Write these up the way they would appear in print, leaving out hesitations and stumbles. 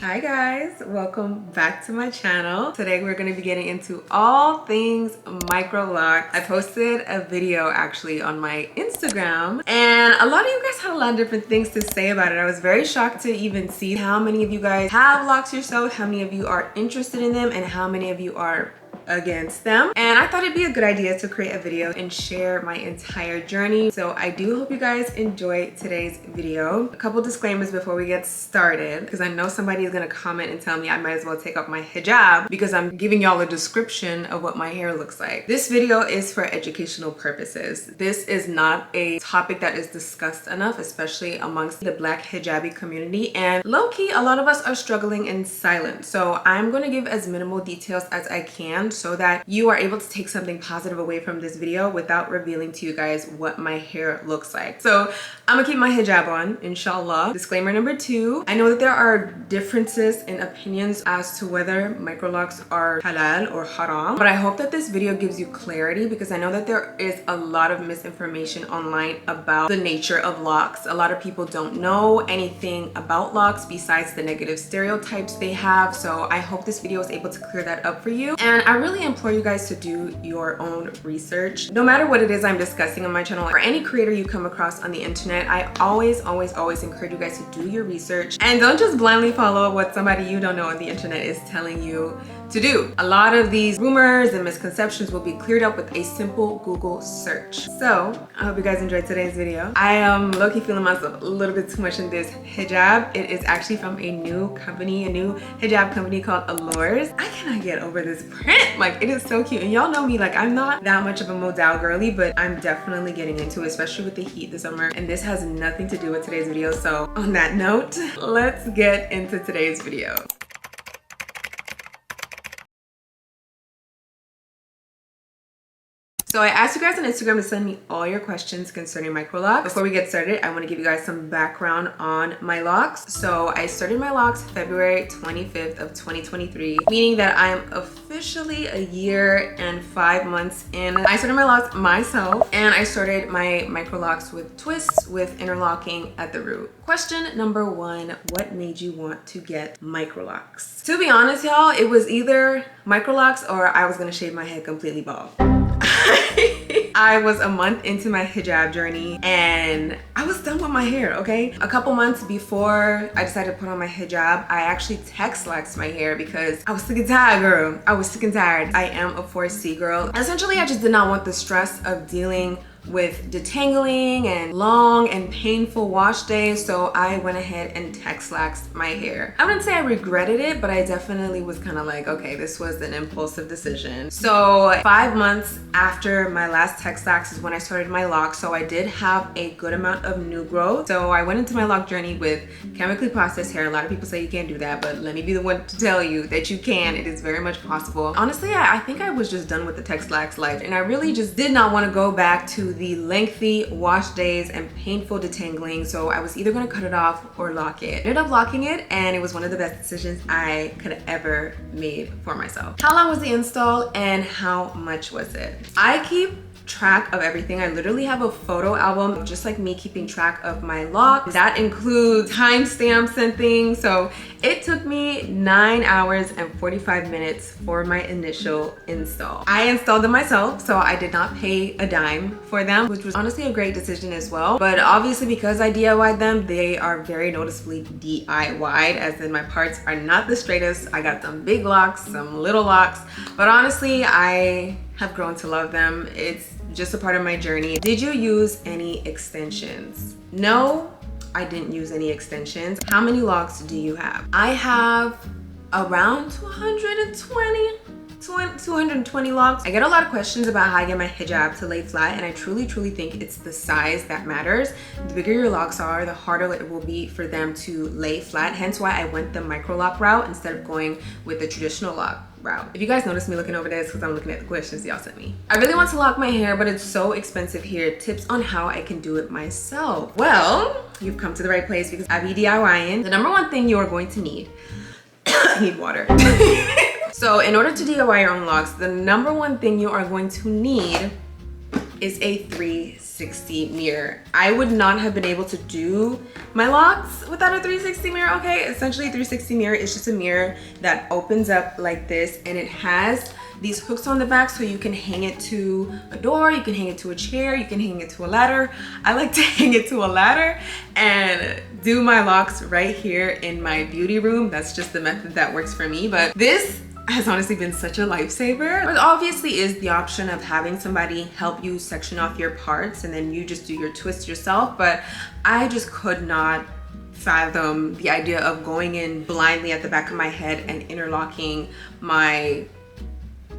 Hi guys, welcome back to my channel. Today we're going to be getting into all things micro locks. I posted a video actually on my Instagram and a lot of you guys had a lot of different things to say about it. I was very shocked to even see how many of you guys have locks yourself, how many of you are interested in them, and how many of you are against them. And I thought it'd be a good idea to create a video and share my entire journey. So I do hope you guys enjoy today's video. A couple disclaimers before we get started, because I know somebody is going to comment and tell me I might as well take off my hijab because I'm giving y'all a description of what my hair looks like. This video is for educational purposes. This is not a topic that is discussed enough, especially amongst the black hijabi community, and low-key a lot of us are struggling in silence. So I'm going to give as minimal details as I can so that you are able to take something positive away from this video without revealing to you guys what my hair looks like. So I'm gonna keep my hijab on, inshallah. Disclaimer number 2, I know that there are differences in opinions as to whether microlocs are halal or haram, but I hope that this video gives you clarity because I know that there is a lot of misinformation online about the nature of locks. A lot of people don't know anything about locks besides the negative stereotypes they have. So I hope this video is able to clear that up for you. And I really implore you guys to do your own research. No matter what it is I'm discussing on my channel or any creator you come across on the internet, I always encourage you guys to do your research and don't just blindly follow what somebody you don't know on the internet is telling you to do. A lot of these rumors and misconceptions will be cleared up with a simple Google search. So I hope you guys enjoyed today's video. I am low-key feeling myself a little bit too much in this hijab. It is actually from a new company, a new hijab company called locs. I cannot get over this print. Like, it is so cute. And y'all know me, like, I'm not that much of a modal girly, but I'm definitely getting into it, especially with the heat this summer. And this has nothing to do with today's video. So on that note, let's get into today's video. So I asked you guys on Instagram to send me all your questions concerning microlocs. Before we get started, I want to give you guys some background on my locks. So I started my locks February 25th of 2023, meaning that I am officially a year and 5 months in. I started my locks myself and I started my microlocs with twists with interlocking at the root. Question number 1, what made you want to get microlocs? To be honest, y'all, it was either microlocs or I was gonna shave my head completely bald. I was a month into my hijab journey and I was done with my hair, okay? A couple months before I decided to put on my hijab, I actually texlaxed my hair because I was sick and tired, girl. I was sick and tired. I am a 4C girl. Essentially, I just did not want the stress of dealing with detangling and long and painful wash days, so I went ahead and texlaxed my hair. I wouldn't say I regretted it, but I definitely was kind of like, okay, this was an impulsive decision. So 5 months after my last texlax is when I started my locks, so I did have a good amount of new growth. So I went into my lock journey with chemically processed hair. A lot of people say you can't do that, but let me be the one to tell you that you can. It is very much possible. Honestly, I think I was just done with the texlax life, and I really just did not want to go back to the lengthy wash days and painful detangling, so I was either going to cut it off or lock it. I ended up locking it and it was one of the best decisions I could have ever made for myself. How long was the install and how much was it? I keep track of everything. I literally have a photo album just like me keeping track of my locks. That includes timestamps and things. So it took me 9 hours and 45 minutes for my initial install. I installed them myself, so I did not pay a dime for them, which was honestly a great decision as well. But obviously because I DIY'd them, they are very noticeably DIY'd, as in my parts are not the straightest. I got some big locks, some little locks, but honestly I have grown to love them. It's just a part of my journey. Did you use any extensions? No, I didn't use any extensions. How many locks do you have? I have around 220 locks. I get a lot of questions about how I get my hijab to lay flat, and I truly think it's the size that matters. The bigger your locks are, the harder it will be for them to lay flat, hence why I went the micro lock route instead of going with the traditional lock route. If you guys notice me looking over this, because I'm looking at the questions y'all sent me. I really want to lock my hair, but it's so expensive here. Tips on how I can do it myself. Well, you've come to the right place because I be DIYing. The number 1 thing you are going to need, I need water. So in order to DIY your own locks, the number 1 thing you are going to need is a 3C 360 mirror. I would not have been able to do my locks without a 360 mirror, okay? Essentially, a 360 mirror is just a mirror that opens up like this, and it has these hooks on the back so you can hang it to a door, you can hang it to a chair, you can hang it to a ladder. I like to hang it to a ladder and do my locks right here in my beauty room. That's just the method that works for me. But this has honestly been such a lifesaver. There obviously is the option of having somebody help you section off your parts and then you just do your twist yourself, but I just could not fathom the idea of going in blindly at the back of my head and interlocking my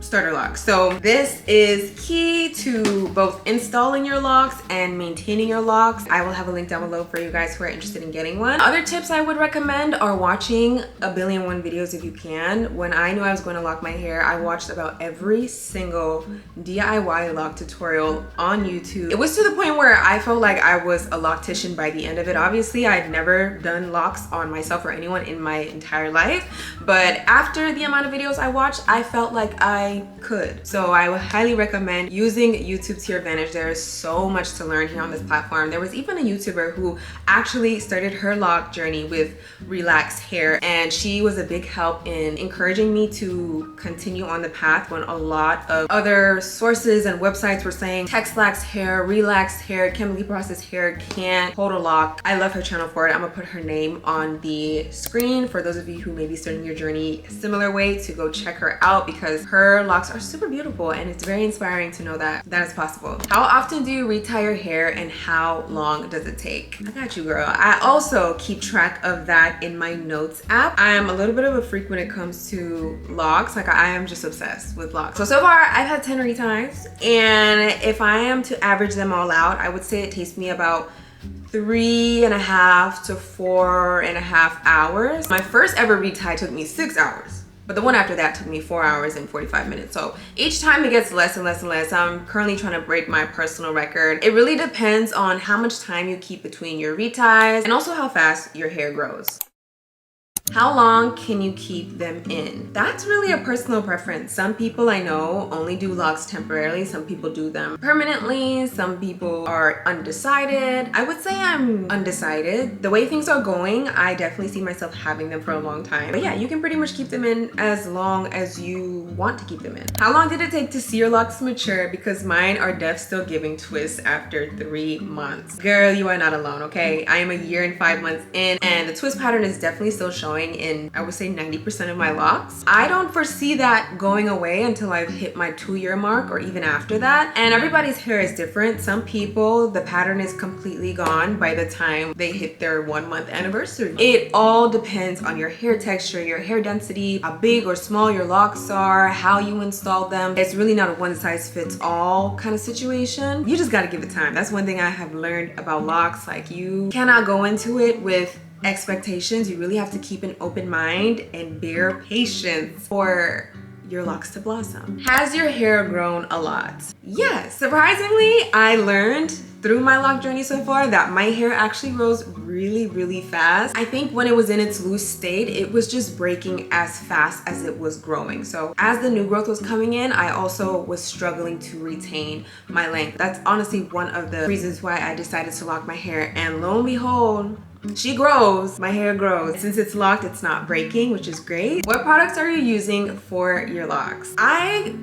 starter lock. So this is key to both installing your locks and maintaining your locks. I will have a link down below for you guys who are interested in getting one. Other tips I would recommend are watching 1,000,000,001 videos if you can. When I knew I was going to lock my hair, I watched about every single DIY lock tutorial on YouTube. It was to the point where I felt like I was a loctician by the end of it. Obviously, I'd never done locks on myself or anyone in my entire life, but after the amount of videos I watched, I felt like I could. So I would highly recommend using YouTube to your advantage. There is so much to learn here on this platform. There was even a YouTuber who actually started her lock journey with relaxed hair, and she was a big help in encouraging me to continue on the path when a lot of other sources and websites were saying texlax hair, relaxed hair, chemically processed hair can't hold a lock. I love her channel for it. I'm gonna put her name on the screen for those of you who may be starting your journey a similar way to go check her out, because her locks are super beautiful and it's very inspiring to know that that is possible. How often do you retie your hair and how long does it take? I got you, girl. I also keep track of that in my notes app. I am a little bit of a freak when it comes to locks. Like, I am just obsessed with locks. So far I've had 10 reties, and if I am to average them all out, I would say it takes me about 3.5 to 4.5 hours. My first ever retie took me 6 hours. But the one after that took me 4 hours and 45 minutes. So each time it gets less and less and less. I'm currently trying to break my personal record. It really depends on how much time you keep between your reties and also how fast your hair grows. How long can you keep them in? That's really a personal preference. Some people I know only do locks temporarily. Some people do them permanently. Some people are undecided. I would say I'm undecided. The way things are going, I definitely see myself having them for a long time. But yeah, you can pretty much keep them in as long as you want to keep them in. How long did it take to see your locks mature? Because mine are still giving twists after 3 months. Girl, you are not alone, okay? I am 1 year and 5 months in, and the twist pattern is definitely still showing in, I would say, 90% of my locks. I don't foresee that going away until I've hit my 2-year mark or even after that. And everybody's hair is different. Some people, the pattern is completely gone by the time they hit their 1-month anniversary. It all depends on your hair texture, your hair density, how big or small your locks are, how you install them. It's really not a one-size-fits-all kind of situation. You just gotta give it time. That's one thing I have learned about locks. Like, you cannot go into it with expectations. You really have to keep an open mind and bear patience for your locks to blossom. Has your hair grown a lot? Yes. Surprisingly, I learned through my lock journey so far that my hair actually grows really, really fast. I think when it was in its loose state, it was just breaking as fast as it was growing. So as the new growth was coming in, I also was struggling to retain my length. That's honestly one of the reasons why I decided to lock my hair, and lo and behold, she grows. My hair grows. Since it's locked, it's not breaking, which is great. What products are you using for your locks? I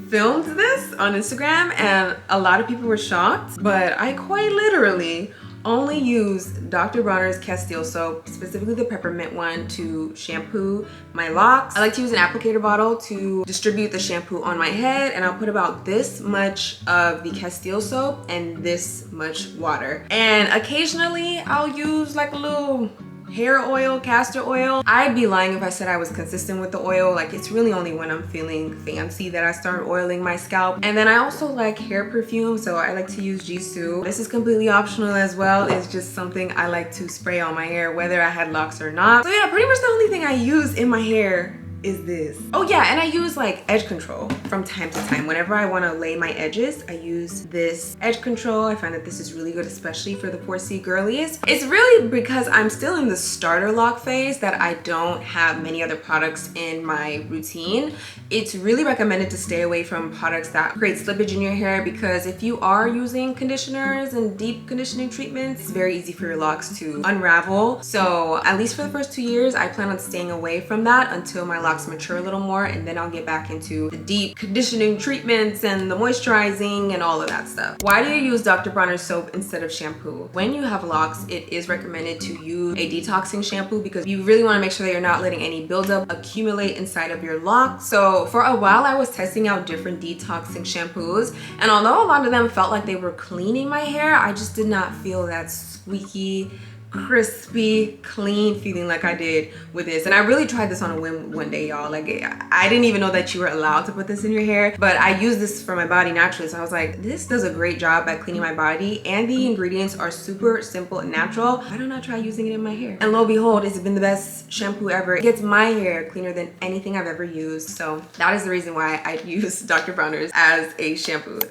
filmed this on Instagram and a lot of people were shocked, but I quite literally only use Dr. Bronner's Castile soap, specifically the peppermint one, to shampoo my locks. I like to use an applicator bottle to distribute the shampoo on my head, and I'll put about this much of the Castile soap and this much water. And occasionally I'll use like a little hair oil, castor oil. I'd be lying if I said I was consistent with the oil. Like, it's really only when I'm feeling fancy that I start oiling my scalp. And then I also like hair perfume, so I like to use Jisoo. This is completely optional as well. It's just something I like to spray on my hair whether I had locks or not. So yeah, pretty much the only thing I use in my hair is this? Oh yeah, and I use like edge control from time to time. Whenever I want to lay my edges, I use this edge control. I find that this is really good, especially for the 4C girlies. It's really because I'm still in the starter lock phase that I don't have many other products in my routine. It's really recommended to stay away from products that create slippage in your hair, because if you are using conditioners and deep conditioning treatments, it's very easy for your locks to unravel. So at least for the first 2 years, I plan on staying away from that until my locks mature a little more, and then I'll get back into the deep conditioning treatments and the moisturizing and all of that stuff. Why do you use Dr. Bronner's soap instead of shampoo? When you have locks, it is recommended to use a detoxing shampoo because you really want to make sure that you're not letting any buildup accumulate inside of your lock. So for a while, I was testing out different detoxing shampoos, and although a lot of them felt like they were cleaning my hair, I just did not feel that squeaky, crispy, clean feeling like I did with this. And I really tried this on a whim one day, y'all. Like, I didn't even know that you were allowed to put this in your hair, but I use this for my body naturally. So I was like, this does a great job at cleaning my body, and the ingredients are super simple and natural. Why don't I try using it in my hair? And lo and behold, it's been the best shampoo ever. It gets my hair cleaner than anything I've ever used. So that is the reason why I use Dr. Bronner's as a shampoo.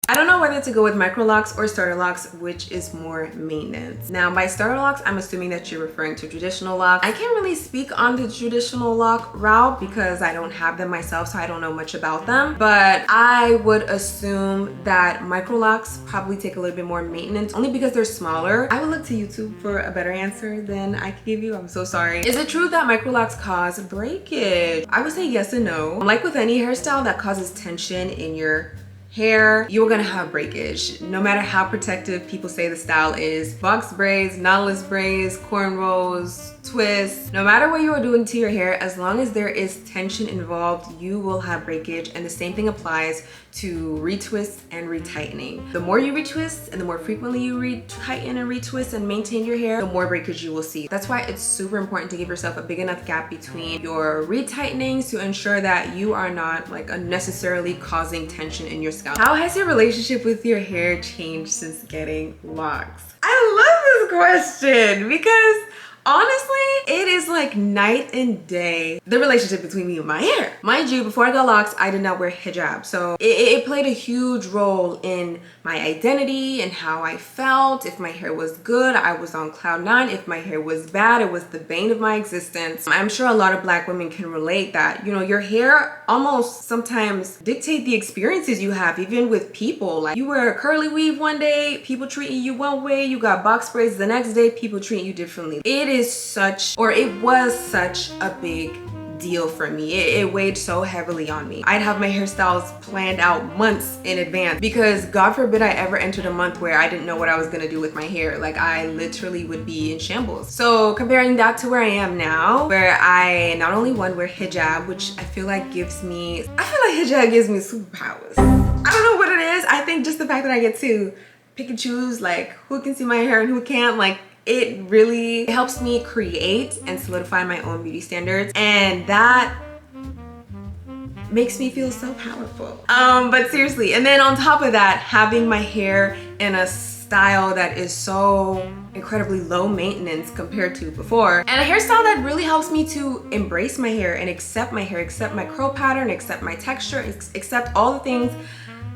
I don't know whether to go with microlocs or starter locks, which is more maintenance. Now, by starter locks, I'm assuming that you're referring to traditional locks. I can't really speak on the traditional lock route because I don't have them myself, so I don't know much about them. But I would assume that microlocs probably take a little bit more maintenance, only because they're smaller. I would look to YouTube for a better answer than I could give you. I'm so sorry. Is it true that microlocs cause breakage? I would say yes and no. Like with any hairstyle that causes tension in your hair, you're gonna have breakage. No matter how protective people say the style is. Box braids, knotless braids, cornrows, twists, no matter what you are doing to your hair, as long as there is tension involved, you will have breakage. And the same thing applies to retwists and retightening. The more you retwist and the more frequently you retighten and retwist and maintain your hair, the more breakage you will see. That's why it's super important to give yourself a big enough gap between your retightenings to ensure that you are not like unnecessarily causing tension in your scalp. How has your relationship with your hair changed since getting locks? I love this question because honestly, it is like night and day, the relationship between me and my hair. Mind you, before I got locks, I did not wear hijab. So it played a huge role in my identity and how I felt. If my hair was good, I was on cloud 9. If my hair was bad, it was the bane of my existence. I'm sure a lot of Black women can relate that, you know, your hair almost sometimes dictate the experiences you have, even with people. Like you wear a curly weave one day, people treating you one way, you got box braids the next day, people treat you differently. It was such a big deal for me. It weighed so heavily on me. I'd have my hairstyles planned out months in advance because God forbid I ever entered a month where I didn't know what I was gonna do with my hair. Like I literally would be in shambles. So comparing that to where I am now, where I not only wear hijab, which I feel like hijab gives me superpowers. I don't know what it is. I think just the fact that I get to pick and choose like who can see my hair and who can't, like it really helps me create and solidify my own beauty standards, and that makes me feel so powerful. But seriously, and then on top of that, having my hair in a style that is so incredibly low maintenance compared to before, and a hairstyle that really helps me to embrace my hair and accept my hair, accept my curl pattern, accept my texture, accept all the things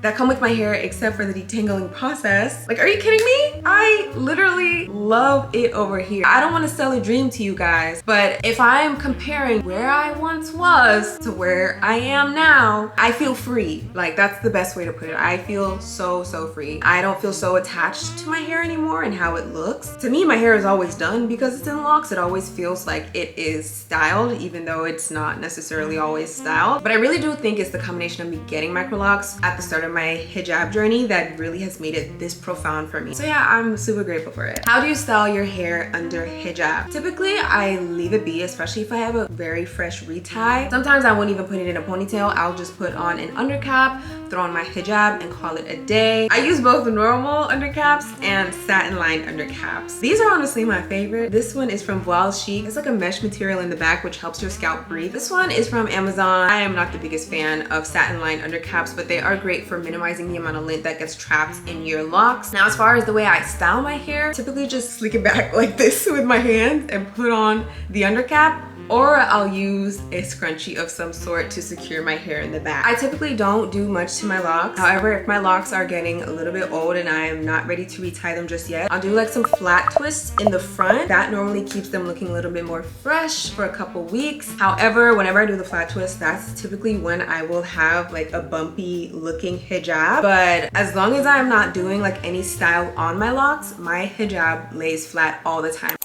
that come with my hair except for the detangling process. Like, are you kidding me? I literally love it over here. I don't want to sell a dream to you guys, but if I'm comparing where I once was to where I am now, I feel free. Like, that's the best way to put it. I feel so free. I don't feel so attached to my hair anymore and how it looks. To me, my hair is always done because it's in locks. It always feels like it is styled, even though it's not necessarily always styled. But I really do think it's the combination of me getting micro locks at the start of my hijab journey that really has made it this profound for me. So yeah, I'm super grateful for it. How do you style your hair under hijab? Typically, I leave it be, especially if I have a very fresh retie. Sometimes I won't even put it in a ponytail. I'll just put on an undercap, throw on my hijab and call it a day. I use both normal undercaps and satin lined undercaps. These are honestly my favorite. This one is from Voile Chic. It's like a mesh material in the back which helps your scalp breathe. This one is from Amazon. I am not the biggest fan of satin lined undercaps, but they are great for minimizing the amount of lint that gets trapped in your locks. Now, as far as the way I style my hair, typically just slick it back like this with my hands and put on the undercap, or I'll use a scrunchie of some sort to secure my hair in the back. I typically don't do much to my locks. However, if my locks are getting a little bit old and I am not ready to retie them just yet, I'll do like some flat twists in the front. That normally keeps them looking a little bit more fresh for a couple weeks. However, whenever I do the flat twist, that's typically when I will have like a bumpy looking hijab. But as long as I'm not doing like any style on my locks, my hijab lays flat all the time.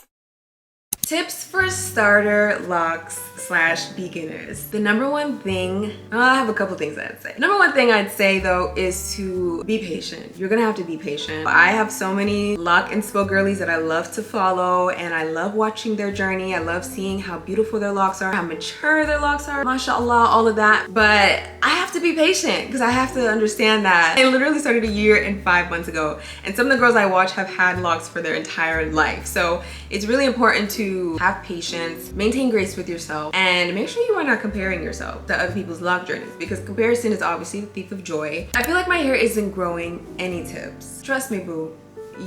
Tips for starter locks / beginners. The number one thing, I have a couple things I'd say. Number one thing I'd say though is to be patient. You're gonna have to be patient. I have so many lock inspo girlies that I love to follow, and I love watching their journey. I love seeing how beautiful their locks are, how mature their locks are, mashallah, all of that. But I have to be patient because I have to understand that I literally started a year and 5 months ago, and some of the girls I watch have had locks for their entire life. So it's really important to have patience, maintain grace with yourself, and make sure you are not comparing yourself to other people's lock journeys, because comparison is obviously the thief of joy. I feel like my hair isn't growing. Any tips? Trust me, boo.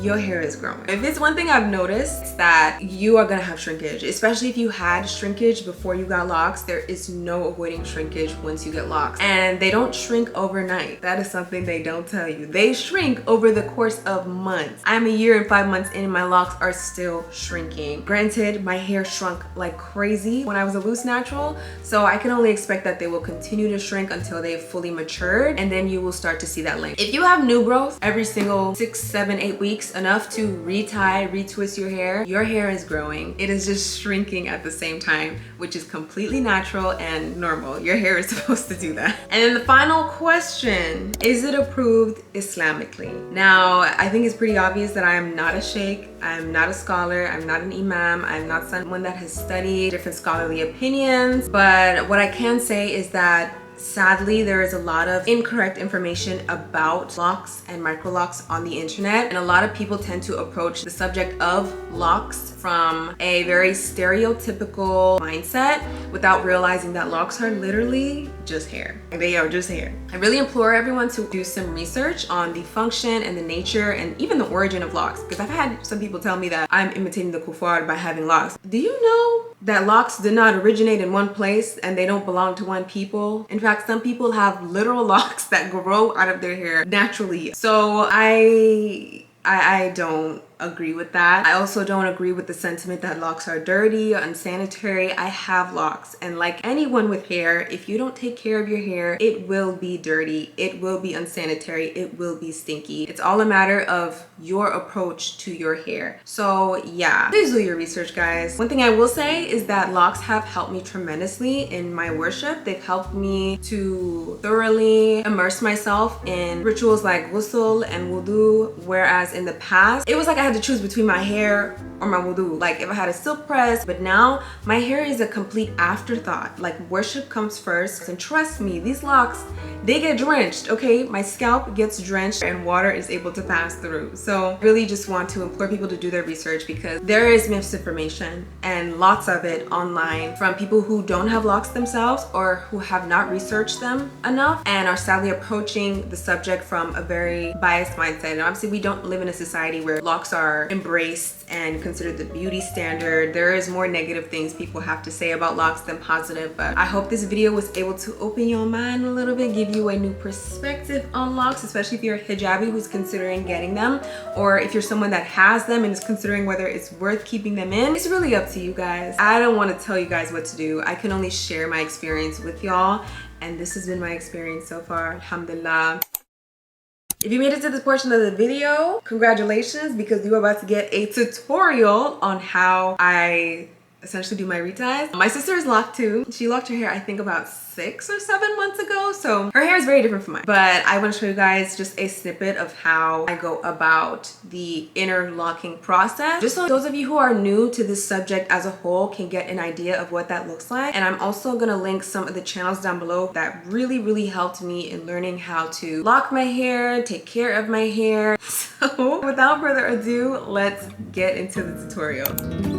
Your hair is growing. If it's one thing I've noticed, it's that you are gonna have shrinkage, especially if you had shrinkage before you got locks. There is no avoiding shrinkage once you get locks, and they don't shrink overnight. That is something they don't tell you. They shrink over the course of months. I'm a year and 5 months in and my locks are still shrinking. Granted, my hair shrunk like crazy when I was a loose natural, so I can only expect that they will continue to shrink until they've fully matured, and then you will start to see that length. If you have new growth every single 6, 7, 8 weeks, enough to retie, retwist your hair is growing. It is just shrinking at the same time, which is completely natural and normal. Your hair is supposed to do that. And then the final question, is it approved Islamically? Now, I think it's pretty obvious that I am not a sheikh, I'm not a scholar, I'm not an imam, I'm not someone that has studied different scholarly opinions, but what I can say is that sadly, there is a lot of incorrect information about locks and microlocs on the internet, and a lot of people tend to approach the subject of locks from a very stereotypical mindset without realizing that locks are literally just hair. They are just hair. I really implore everyone to do some research on the function and the nature and even the origin of locks, because I've had some people tell me that I'm imitating the kuffar by having locks. Do you know that locks did not originate in one place and they don't belong to one people? In fact, some people have literal locks that grow out of their hair naturally. So I don't agree with that. I also don't agree with the sentiment that locks are dirty or unsanitary. I have locks, and like anyone with hair, if you don't take care of your hair, it will be dirty, it will be unsanitary, it will be stinky. It's all a matter of your approach to your hair. So yeah, please do your research, guys. One thing I will say is that locks have helped me tremendously in my worship. They've helped me to thoroughly immerse myself in rituals like ghusl and wudu, whereas in the past it was like I had to choose between my hair or my wudu, like if I had a silk press. But now my hair is a complete afterthought. Like, worship comes first, and trust me, these locks, they get drenched, okay? My scalp gets drenched and water is able to pass through. So really just want to implore people to do their research, because there is misinformation and lots of it online from people who don't have locks themselves or who have not researched them enough and are sadly approaching the subject from a very biased mindset. And obviously we don't live in a society where locks are embraced and considered the beauty standard. There is more negative things people have to say about locks than positive, but I hope this video was able to open your mind a little bit, give you a new perspective on locks, especially if you're a hijabi who's considering getting them, or if you're someone that has them and is considering whether it's worth keeping them in. It's really up to you guys. I don't want to tell you guys what to do. I can only share my experience with y'all, and this has been my experience so far, alhamdulillah. If you made it to this portion of the video, congratulations, because you are about to get a tutorial on how I essentially do my reties. My sister is locked too. She locked her hair I think about 6 or 7 months ago, so her hair is very different from mine. But I want to show you guys just a snippet of how I go about the inner locking process, just so those of you who are new to this subject as a whole can get an idea of what that looks like. And I'm also gonna link some of the channels down below that really helped me in learning how to lock my hair, take care of my hair. So without further ado, let's get into the tutorial.